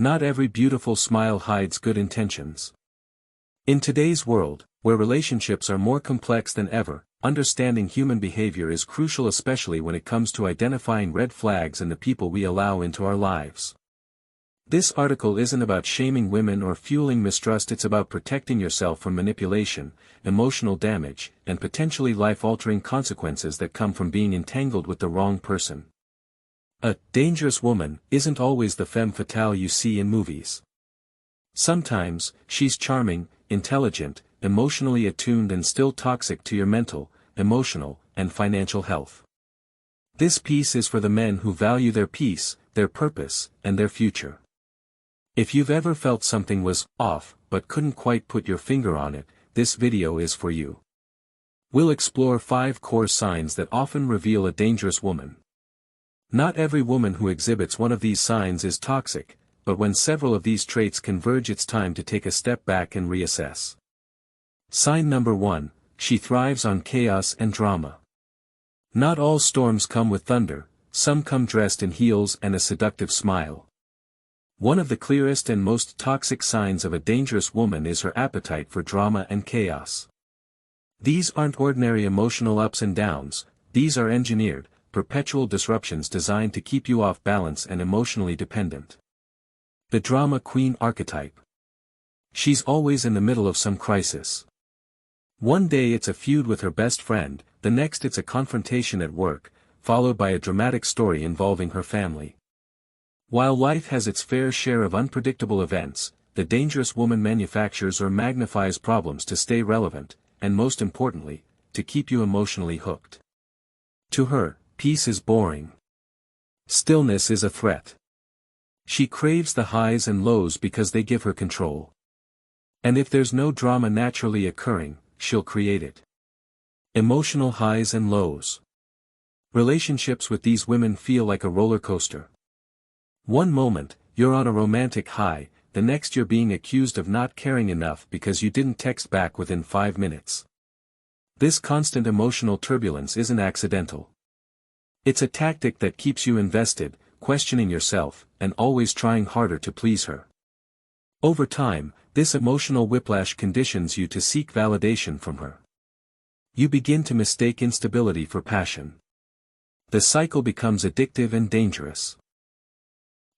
Not every beautiful smile hides good intentions. In today's world, where relationships are more complex than ever, understanding human behavior is crucial, especially when it comes to identifying red flags in the people we allow into our lives. This article isn't about shaming women or fueling mistrust, it's about protecting yourself from manipulation, emotional damage, and potentially life-altering consequences that come from being entangled with the wrong person. A dangerous woman isn't always the femme fatale you see in movies. Sometimes, she's charming, intelligent, emotionally attuned, and still toxic to your mental, emotional, and financial health. This piece is for the men who value their peace, their purpose, and their future. If you've ever felt something was off but couldn't quite put your finger on it, this video is for you. We'll explore 5 core signs that often reveal a dangerous woman. Not every woman who exhibits one of these signs is toxic, but when several of these traits converge, it's time to take a step back and reassess. Sign number 1, she thrives on chaos and drama. Not all storms come with thunder, some come dressed in heels and a seductive smile. One of the clearest and most toxic signs of a dangerous woman is her appetite for drama and chaos. These aren't ordinary emotional ups and downs, these are engineered, perpetual disruptions designed to keep you off balance and emotionally dependent. The drama queen archetype. She's always in the middle of some crisis. One day it's a feud with her best friend, the next it's a confrontation at work, followed by a dramatic story involving her family. While life has its fair share of unpredictable events, the dangerous woman manufactures or magnifies problems to stay relevant, and most importantly, to keep you emotionally hooked. To her, peace is boring. Stillness is a threat. She craves the highs and lows because they give her control. And if there's no drama naturally occurring, she'll create it. Emotional highs and lows. Relationships with these women feel like a roller coaster. One moment, you're on a romantic high, the next you're being accused of not caring enough because you didn't text back within 5 minutes. This constant emotional turbulence isn't accidental. It's a tactic that keeps you invested, questioning yourself, and always trying harder to please her. Over time, this emotional whiplash conditions you to seek validation from her. You begin to mistake instability for passion. The cycle becomes addictive and dangerous.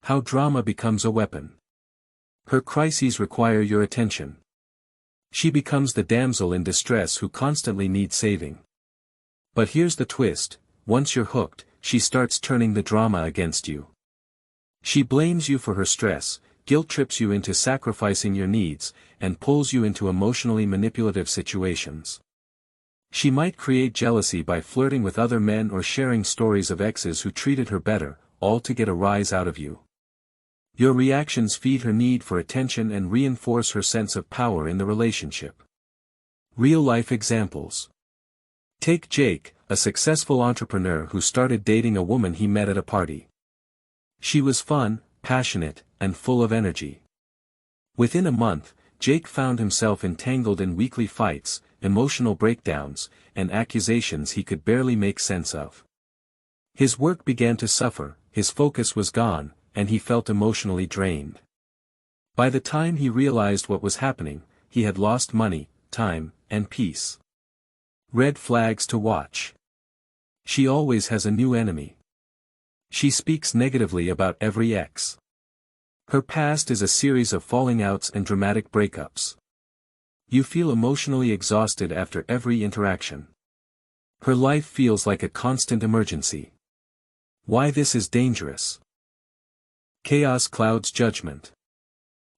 How drama becomes a weapon. Her crises require your attention. She becomes the damsel in distress who constantly needs saving. But here's the twist. Once you're hooked, she starts turning the drama against you. She blames you for her stress, guilt-trips you into sacrificing your needs, and pulls you into emotionally manipulative situations. She might create jealousy by flirting with other men or sharing stories of exes who treated her better, all to get a rise out of you. Your reactions feed her need for attention and reinforce her sense of power in the relationship. Real-life examples. Take Jake, a successful entrepreneur who started dating a woman he met at a party. She was fun, passionate, and full of energy. Within a month, Jake found himself entangled in weekly fights, emotional breakdowns, and accusations he could barely make sense of. His work began to suffer, his focus was gone, and he felt emotionally drained. By the time he realized what was happening, he had lost money, time, and peace. Red flags to watch. She always has a new enemy. She speaks negatively about every ex. Her past is a series of falling outs and dramatic breakups. You feel emotionally exhausted after every interaction. Her life feels like a constant emergency. Why this is dangerous. Chaos clouds judgment.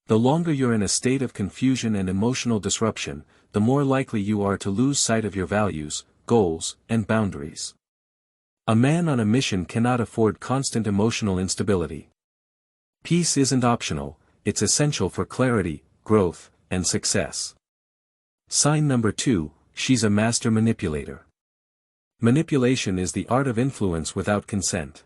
The longer you're in a state of confusion and emotional disruption, the more likely you are to lose sight of your values, goals, and boundaries. A man on a mission cannot afford constant emotional instability. Peace isn't optional, it's essential for clarity, growth, and success. Sign number 2, she's a master manipulator. Manipulation is the art of influence without consent.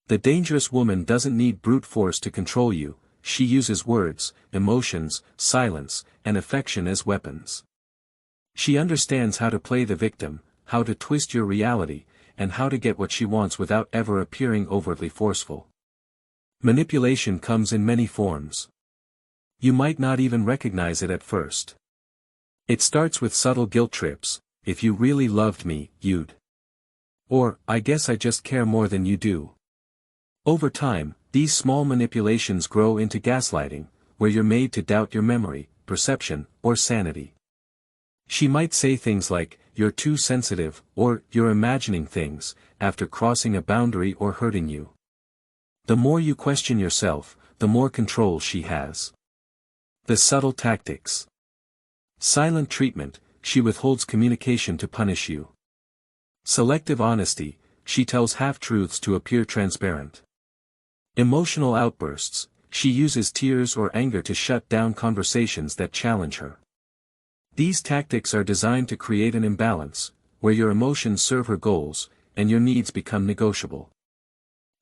The dangerous woman doesn't need brute force to control you, she uses words, emotions, silence, and affection as weapons. She understands how to play the victim, how to twist your reality, and how to get what she wants without ever appearing overtly forceful. Manipulation comes in many forms. You might not even recognize it at first. It starts with subtle guilt trips: if you really loved me, you'd. Or, I guess I just care more than you do. Over time, these small manipulations grow into gaslighting, where you're made to doubt your memory, perception, or sanity. She might say things like, "You're too sensitive," or "You're imagining things," after crossing a boundary or hurting you. The more you question yourself, the more control she has. The subtle tactics. Silent treatment: she withholds communication to punish you. Selective honesty: she tells half-truths to appear transparent. Emotional outbursts: she uses tears or anger to shut down conversations that challenge her. These tactics are designed to create an imbalance, where your emotions serve her goals, and your needs become negotiable.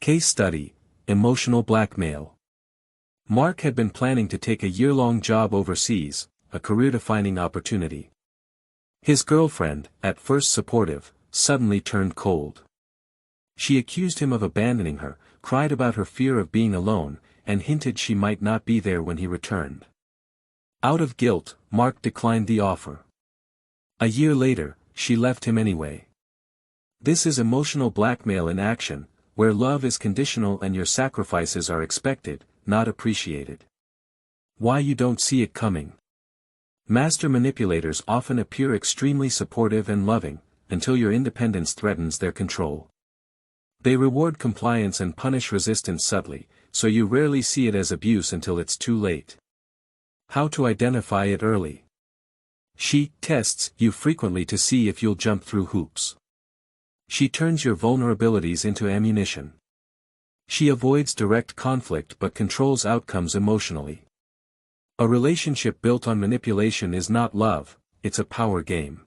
Case study: emotional blackmail. Mark had been planning to take a year-long job overseas, a career-defining opportunity. His girlfriend, at first supportive, suddenly turned cold. She accused him of abandoning her, cried about her fear of being alone, and hinted she might not be there when he returned. Out of guilt, Mark declined the offer. A year later, she left him anyway. This is emotional blackmail in action, where love is conditional and your sacrifices are expected, not appreciated. Why you don't see it coming. Master manipulators often appear extremely supportive and loving, until your independence threatens their control. They reward compliance and punish resistance subtly, so you rarely see it as abuse until it's too late. How to identify it early. She tests you frequently to see if you'll jump through hoops. She turns your vulnerabilities into ammunition. She avoids direct conflict but controls outcomes emotionally. A relationship built on manipulation is not love, it's a power game.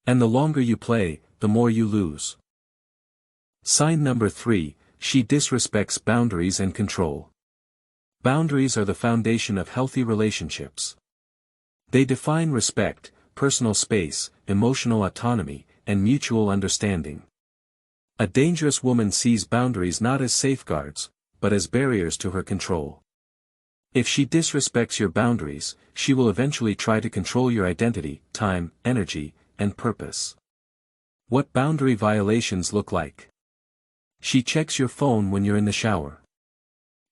And the longer you play, the more you lose. Sign number 3, she disrespects boundaries and control. Boundaries are the foundation of healthy relationships. They define respect, personal space, emotional autonomy, and mutual understanding. A dangerous woman sees boundaries not as safeguards, but as barriers to her control. If she disrespects your boundaries, she will eventually try to control your identity, time, energy, and purpose. What boundary violations look like? She checks your phone when you're in the shower.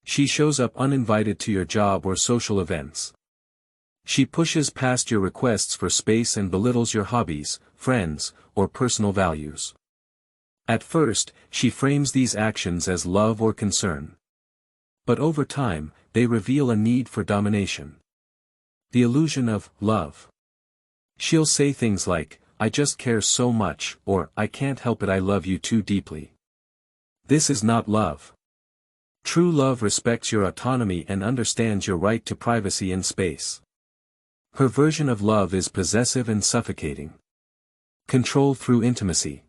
She shows up uninvited to your job or social events. She pushes past your requests for space and belittles your hobbies, friends, or personal values. At first, she frames these actions as love or concern. But over time, they reveal a need for domination. The illusion of love. She'll say things like, "I just care so much," or "I can't help it, I love you too deeply." This is not love. True love respects your autonomy and understands your right to privacy and space. Her version of love is possessive and suffocating. Control through intimacy.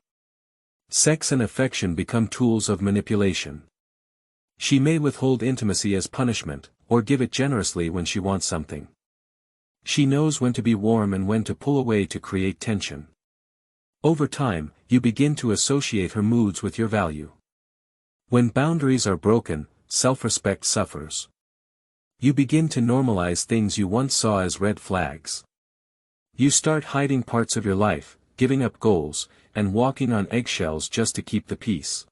Sex and affection become tools of manipulation. She may withhold intimacy as punishment, or give it generously when she wants something. She knows when to be warm and when to pull away to create tension. Over time, you begin to associate her moods with your value. When boundaries are broken, self-respect suffers. You begin to normalize things you once saw as red flags. You start hiding parts of your life, giving up goals, and walking on eggshells just to keep the peace.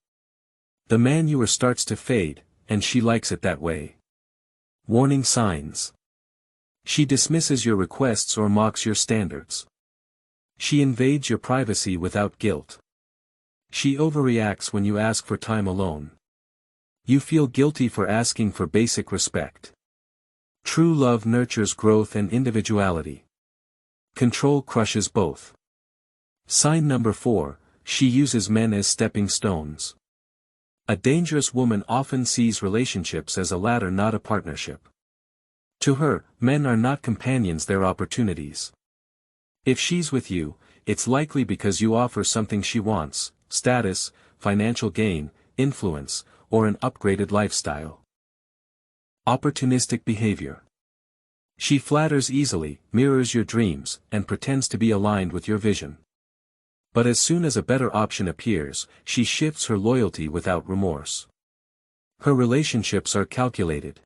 The man you were starts to fade, and she likes it that way. Warning signs. She dismisses your requests or mocks your standards. She invades your privacy without guilt. She overreacts when you ask for time alone. You feel guilty for asking for basic respect. True love nurtures growth and individuality. Control crushes both. Sign number 4, she uses men as stepping stones. A dangerous woman often sees relationships as a ladder, not a partnership. To her, men are not companions, they're opportunities. If she's with you, it's likely because you offer something she wants: status, financial gain, influence, or an upgraded lifestyle. Opportunistic behavior. She flatters easily, mirrors your dreams, and pretends to be aligned with your vision. But as soon as a better option appears, she shifts her loyalty without remorse. Her relationships are calculated.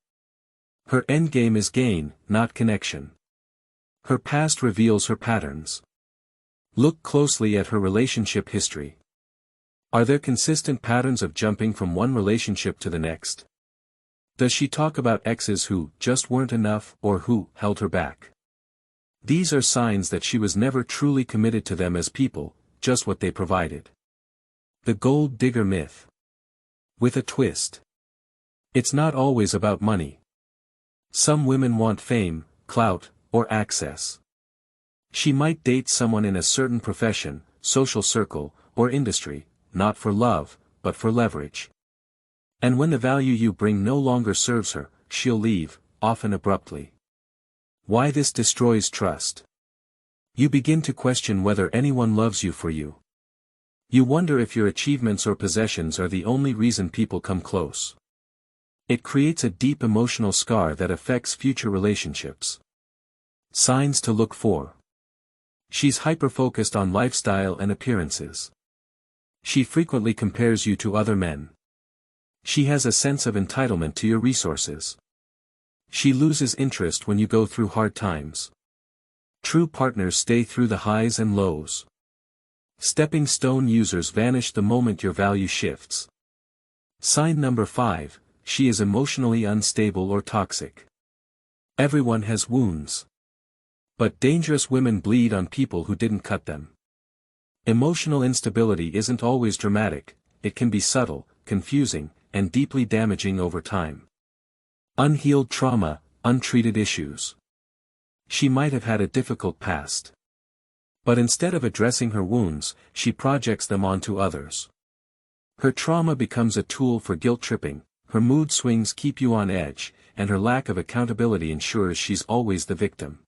Her endgame is gain, not connection. Her past reveals her patterns. Look closely at her relationship history. Are there consistent patterns of jumping from one relationship to the next? Does she talk about exes who just weren't enough or who held her back? These are signs that she was never truly committed to them as people, just what they provided. The gold digger myth. With a twist. It's not always about money. Some women want fame, clout, or access. She might date someone in a certain profession, social circle, or industry, not for love, but for leverage. And when the value you bring no longer serves her, she'll leave, often abruptly. Why this destroys trust? You begin to question whether anyone loves you for you. You wonder if your achievements or possessions are the only reason people come close. It creates a deep emotional scar that affects future relationships. Signs to look for. She's hyper-focused on lifestyle and appearances. She frequently compares you to other men. She has a sense of entitlement to your resources. She loses interest when you go through hard times. True partners stay through the highs and lows. Stepping stone users vanish the moment your value shifts. Sign number 5, she is emotionally unstable or toxic. Everyone has wounds. But dangerous women bleed on people who didn't cut them. Emotional instability isn't always dramatic, it can be subtle, confusing, and deeply damaging over time. Unhealed trauma, untreated issues. She might have had a difficult past. But instead of addressing her wounds, she projects them onto others. Her trauma becomes a tool for guilt tripping, her mood swings keep you on edge, and her lack of accountability ensures she's always the victim.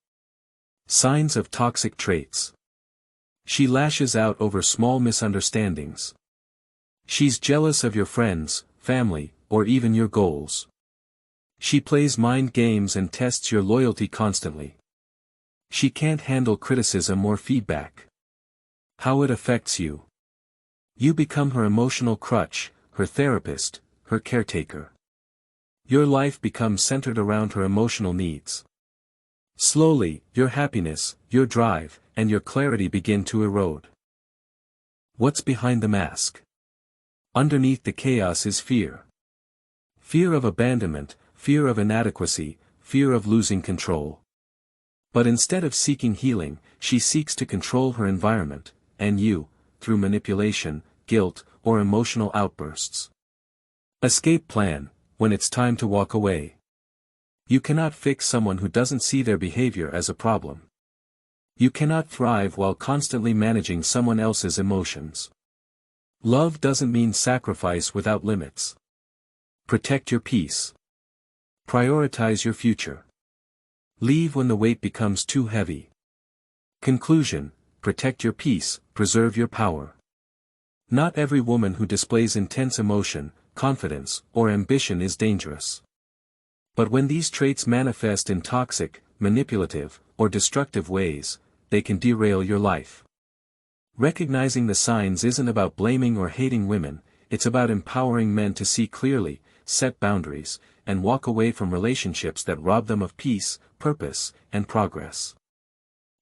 Signs of toxic traits. She lashes out over small misunderstandings. She's jealous of your friends, family, or even your goals. She plays mind games and tests your loyalty constantly. She can't handle criticism or feedback. How it affects you. You become her emotional crutch, her therapist, her caretaker. Your life becomes centered around her emotional needs. Slowly, your happiness, your drive, and your clarity begin to erode. What's behind the mask? Underneath the chaos is fear. Fear of abandonment, fear of inadequacy, fear of losing control. But instead of seeking healing, she seeks to control her environment, and you, through manipulation, guilt, or emotional outbursts. Escape plan, when it's time to walk away. You cannot fix someone who doesn't see their behavior as a problem. You cannot thrive while constantly managing someone else's emotions. Love doesn't mean sacrifice without limits. Protect your peace. Prioritize your future. Leave when the weight becomes too heavy. Conclusion, protect your peace, preserve your power. Not every woman who displays intense emotion, confidence, or ambition is dangerous. But when these traits manifest in toxic, manipulative, or destructive ways, they can derail your life. Recognizing the signs isn't about blaming or hating women, it's about empowering men to see clearly, set boundaries, and walk away from relationships that rob them of peace, purpose, and progress.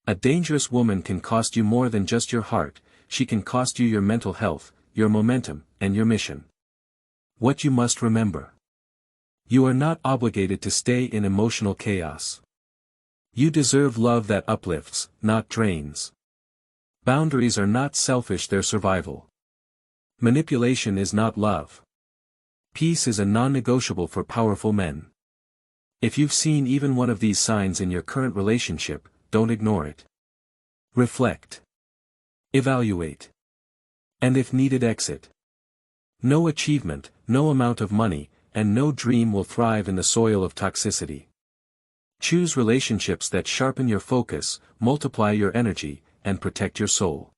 A dangerous woman can cost you more than just your heart, she can cost you your mental health, your momentum, and your mission. What you must remember. You are not obligated to stay in emotional chaos. You deserve love that uplifts, not drains. Boundaries are not selfish, they're survival. Manipulation is not love. Peace is a non-negotiable for powerful men. If you've seen even one of these signs in your current relationship, don't ignore it. Reflect. Evaluate. And if needed, exit. No achievement, no amount of money, and no dream will thrive in the soil of toxicity. Choose relationships that sharpen your focus, multiply your energy, and protect your soul.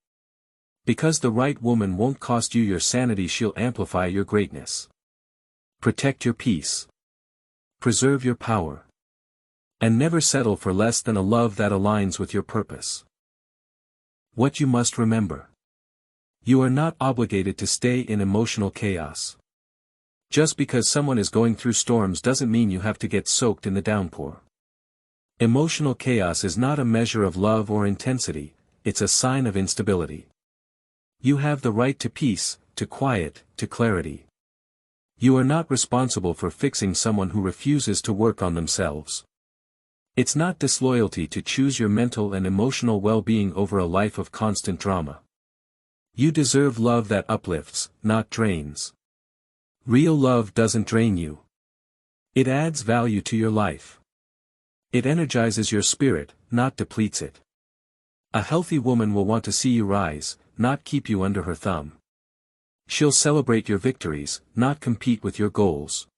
Because the right woman won't cost you your sanity, she'll amplify your greatness. Protect your peace. Preserve your power. And never settle for less than a love that aligns with your purpose. What you must remember. You are not obligated to stay in emotional chaos. Just because someone is going through storms doesn't mean you have to get soaked in the downpour. Emotional chaos is not a measure of love or intensity, it's a sign of instability. You have the right to peace, to quiet, to clarity. You are not responsible for fixing someone who refuses to work on themselves. It's not disloyalty to choose your mental and emotional well-being over a life of constant drama. You deserve love that uplifts, not drains. Real love doesn't drain you. It adds value to your life. It energizes your spirit, not depletes it. A healthy woman will want to see you rise, not keep you under her thumb. She'll celebrate your victories, not compete with your goals.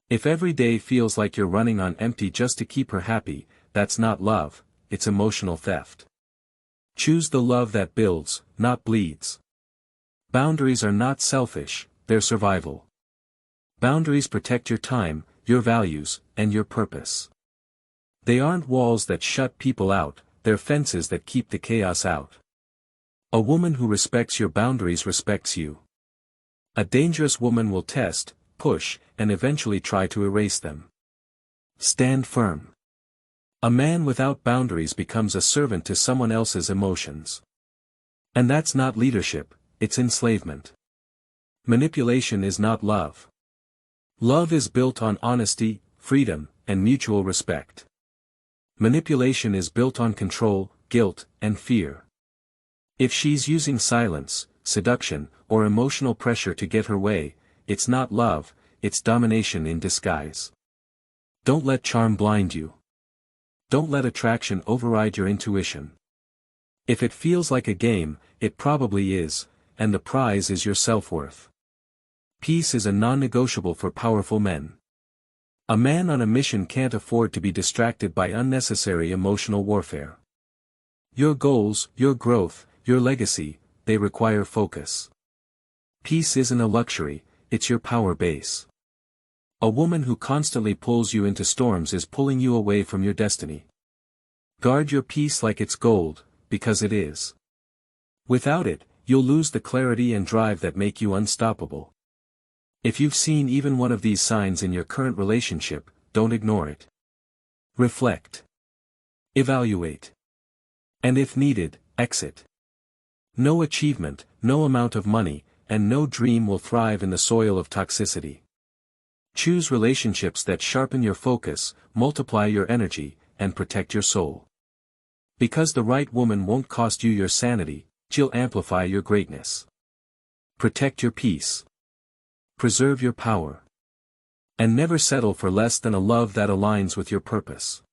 If every day feels like you're running on empty just to keep her happy, that's not love, it's emotional theft. Choose the love that builds, not bleeds. Boundaries are not selfish, they're survival. Boundaries protect your time, your values, and your purpose. They aren't walls that shut people out, they're fences that keep the chaos out. A woman who respects your boundaries respects you. A dangerous woman will test, push, and eventually try to erase them. Stand firm. A man without boundaries becomes a servant to someone else's emotions. And that's not leadership, it's enslavement. Manipulation is not love. Love is built on honesty, freedom, and mutual respect. Manipulation is built on control, guilt, and fear. If she's using silence, seduction, or emotional pressure to get her way, it's not love, it's domination in disguise. Don't let charm blind you. Don't let attraction override your intuition. If it feels like a game, it probably is, and the prize is your self-worth. Peace is a non-negotiable for powerful men. A man on a mission can't afford to be distracted by unnecessary emotional warfare. Your goals, your growth, your legacy, they require focus. Peace isn't a luxury, it's your power base. A woman who constantly pulls you into storms is pulling you away from your destiny. Guard your peace like it's gold, because it is. Without it, you'll lose the clarity and drive that make you unstoppable. If you've seen even one of these signs in your current relationship, don't ignore it. Reflect. Evaluate. And if needed, exit. No achievement, no amount of money, and no dream will thrive in the soil of toxicity. Choose relationships that sharpen your focus, multiply your energy, and protect your soul. Because the right woman won't cost you your sanity, she'll amplify your greatness. Protect your peace. Preserve your power. And never settle for less than a love that aligns with your purpose.